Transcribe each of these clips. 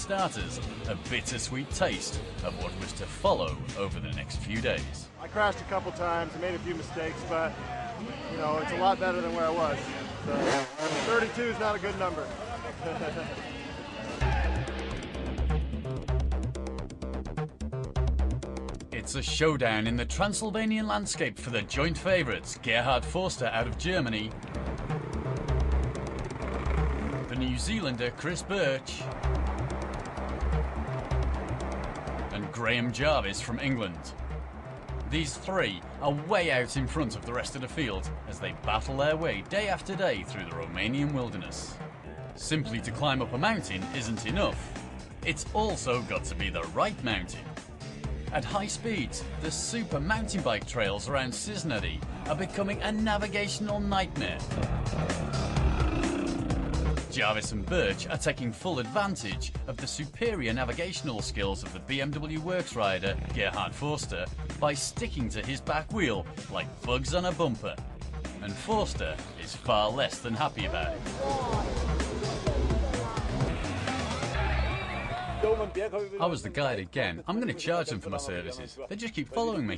starters a bittersweet taste of what was to follow over the next few days. I crashed a couple times, made a few mistakes, but you know, it's a lot better than where I was. So 32 is not a good number. It's a showdown in the Transylvanian landscape for the joint favourites Gerhard Forster out of Germany, the New Zealander Chris Birch, and Graham Jarvis from England. These three are way out in front of the rest of the field as they battle their way day after day through the Romanian wilderness. Simply to climb up a mountain isn't enough. It's also got to be the right mountain. At high speeds, the super mountain bike trails around Cincinnati are becoming a navigational nightmare. Jarvis and Birch are taking full advantage of the superior navigational skills of the BMW Works rider Gerhard Forster by sticking to his back wheel like bugs on a bumper. And Forster is far less than happy about it. I was the guide again. I'm going to charge them for my services. They just keep following me.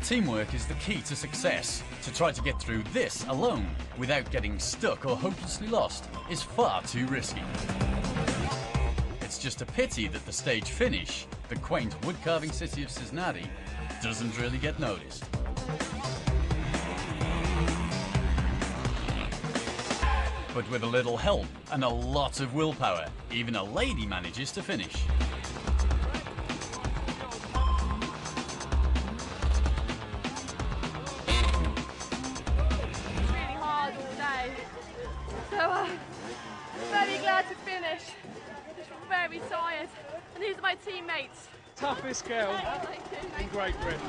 Teamwork is the key to success. To try to get through this alone without getting stuck or hopelessly lost is far too risky. It's just a pity that the stage finish, the quaint wood-carving city of Cincinnati, doesn't really get noticed. But with a little help and a lot of willpower, even a lady manages to finish. So very glad to finish. Just very tired. And these are my teammates. Toughest girl in Great Britain.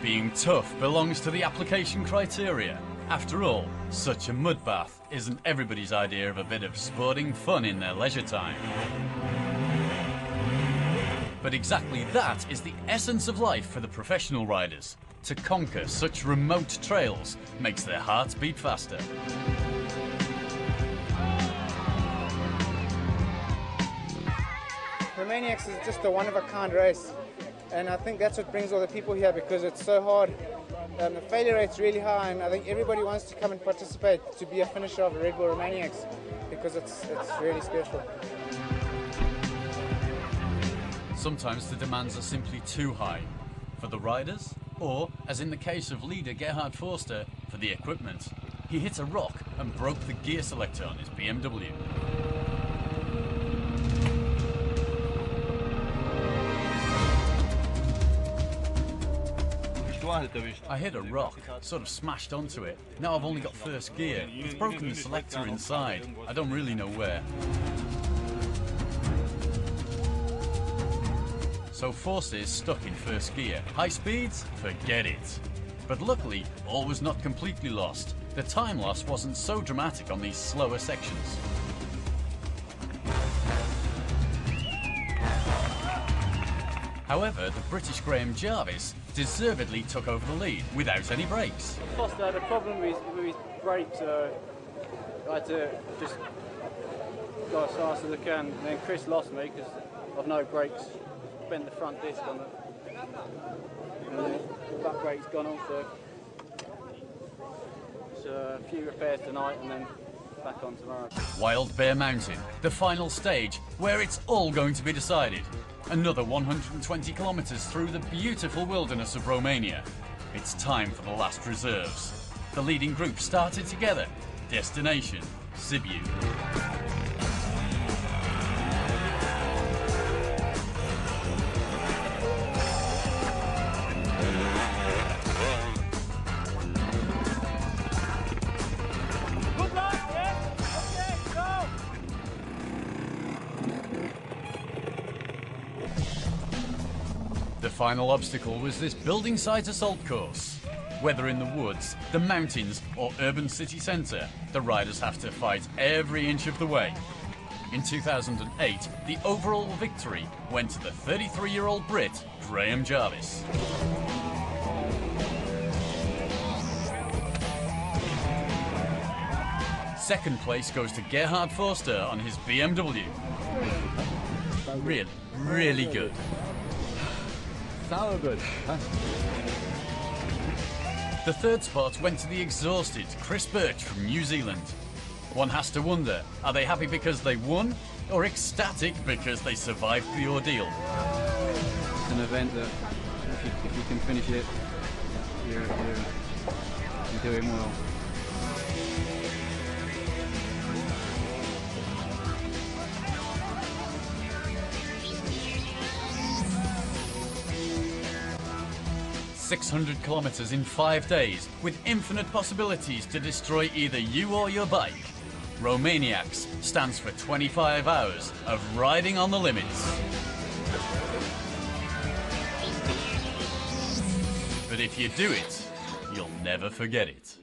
Being tough belongs to the application criteria. After all, such a mud bath isn't everybody's idea of a bit of sporting fun in their leisure time. But exactly that is the essence of life for the professional riders. To conquer such remote trails makes their hearts beat faster. Romaniacs is just a one-of-a-kind race, and I think that's what brings all the people here, because it's so hard. The failure rate's really high, and I think everybody wants to come and participate to be a finisher of RedBull Romaniacs, because it's really special. Sometimes the demands are simply too high for the riders, or, as in the case of leader Gerhard Forster, for the equipment. He hit a rock and broke the gear selector on his BMW. I hit a rock, sort of smashed onto it. Now I've only got first gear. It's broken the selector inside. I don't really know where. So Forster is stuck in first gear. High speeds? Forget it. But luckily, all was not completely lost. The time loss wasn't so dramatic on these slower sections. However, the British Graham Jarvis deservedly took over the lead without any brakes. Forster had a problem with his brakes, so I had to just go as fast as I can. And then Chris lost me because I've no brakes. Bent the front disc on it. And then the back brake's gone off, so a few repairs tonight and then back on tomorrow. Wild Bear Mountain, the final stage where it's all going to be decided. Another 120 kilometers through the beautiful wilderness of Romania. It's time for the last reserves. The leading group started together. Destination, Sibiu. The final obstacle was this building site assault course. Whether in the woods, the mountains, or urban city centre, the riders have to fight every inch of the way. In 2008, the overall victory went to the 33-year-old Brit, Graham Jarvis. Second place goes to Gerhard Forster on his BMW. Really, really good. So good. Huh? The third spot went to the exhausted Chris Birch from New Zealand. One has to wonder, are they happy because they won, or ecstatic because they survived the ordeal? It's an event that if you can finish it, you're doing well. .600 kilometers in 5 days, with infinite possibilities to destroy either you or your bike. Romaniacs stands for 25 hours of riding on the limits. But if you do it, you'll never forget it.